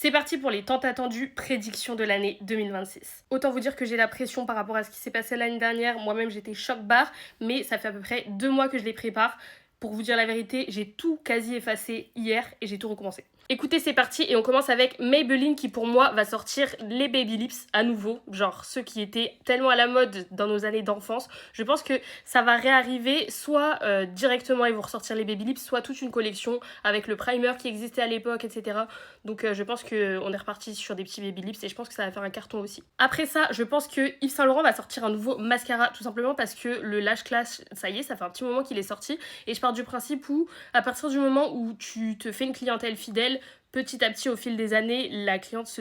C'est parti pour les tant attendues prédictions de l'année 2026. Autant vous dire que j'ai la pression par rapport à ce qui s'est passé l'année dernière. Moi-même, j'étais choc-barre, mais ça fait à peu près 2 mois que je les prépare. Pour vous dire la vérité, j'ai tout quasi effacé hier et j'ai tout recommencé. Écoutez, c'est parti et on commence avec Maybelline qui pour moi va sortir les Baby Lips à nouveau, genre ceux qui étaient tellement à la mode dans nos années d'enfance. Je pense que ça va réarriver, soit directement ils vont ressortir les Baby Lips, soit toute une collection avec le primer qui existait à l'époque, etc. Donc je pense qu'on est reparti sur des petits Baby Lips et je pense que ça va faire un carton aussi. Après ça, je pense que Yves Saint Laurent va sortir un nouveau mascara tout simplement parce que le Lash Clash, ça y est, ça fait un petit moment qu'il est sorti et je pars du principe où à partir du moment où tu te fais une clientèle fidèle, petit à petit, au fil des années, la cliente se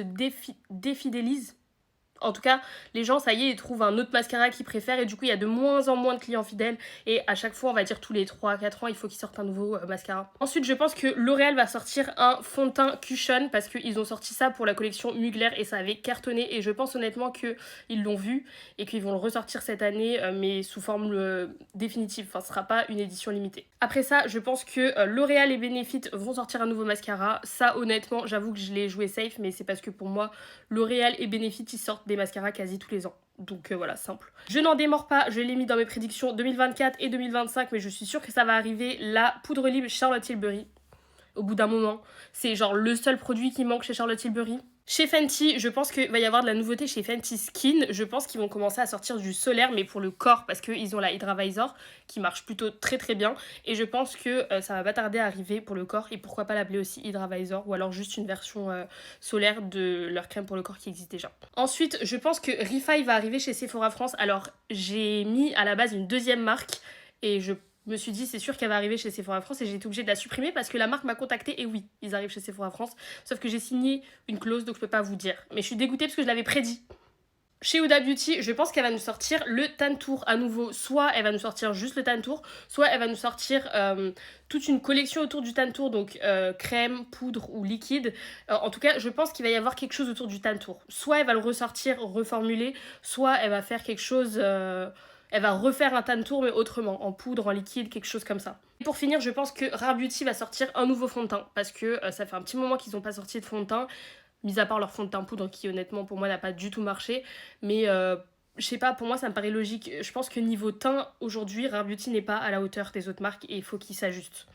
défidélise. En tout cas, les gens, ça y est, ils trouvent un autre mascara qu'ils préfèrent et du coup, il y a de moins en moins de clients fidèles et à chaque fois, on va dire tous les 3 à 4 ans, il faut qu'ils sortent un nouveau mascara. Ensuite, je pense que L'Oréal va sortir un fond de teint cushion parce qu'ils ont sorti ça pour la collection Mugler et ça avait cartonné et je pense honnêtement qu'ils l'ont vu et qu'ils vont le ressortir cette année mais sous forme définitive, enfin ce sera pas une édition limitée. Après ça, je pense que L'Oréal et Benefit vont sortir un nouveau mascara. Ça, honnêtement, j'avoue que je l'ai joué safe, mais c'est parce que pour moi, L'Oréal et Benefit, ils sortent des mascaras quasi tous les ans. Donc voilà, simple. Je n'en démords pas, je l'ai mis dans mes prédictions 2024 et 2025, mais je suis sûre que ça va arriver. La poudre libre Charlotte Tilbury, au bout d'un moment, c'est genre le seul produit qui manque chez Charlotte Tilbury. Chez Fenty, je pense qu'il va y avoir de la nouveauté chez Fenty Skin. Je pense qu'ils vont commencer à sortir du solaire, mais pour le corps, parce qu'ils ont la Hydra Visor, qui marche plutôt très très bien. Et je pense que ça va pas tarder à arriver pour le corps. Et pourquoi pas l'appeler aussi Hydra Visor, ou alors juste une version solaire de leur crème pour le corps qui existe déjà. Ensuite, je pense que Refi va arriver chez Sephora France. Alors, j'ai mis à la base une deuxième marque, et je me suis dit c'est sûr qu'elle va arriver chez Sephora France et j'ai été obligée de la supprimer parce que la marque m'a contactée et oui, ils arrivent chez Sephora France. Sauf que j'ai signé une clause donc je peux pas vous dire. Mais je suis dégoûtée parce que je l'avais prédit. Chez Huda Beauty, je pense qu'elle va nous sortir le Tan Tour à nouveau. Soit elle va nous sortir juste le Tan Tour, soit elle va nous sortir toute une collection autour du Tan Tour, donc crème, poudre ou liquide. En tout cas, je pense qu'il va y avoir quelque chose autour du Tan Tour. Soit elle va le ressortir, reformuler, soit elle va faire quelque chose... elle va refaire un tan tour mais autrement, en poudre, en liquide, quelque chose comme ça. Et pour finir, je pense que Rare Beauty va sortir un nouveau fond de teint parce que ça fait un petit moment qu'ils n'ont pas sorti de fond de teint, mis à part leur fond de teint poudre qui honnêtement pour moi n'a pas du tout marché. Mais je sais pas, pour moi ça me paraît logique. Je pense que niveau teint aujourd'hui, Rare Beauty n'est pas à la hauteur des autres marques et il faut qu'ils s'ajustent.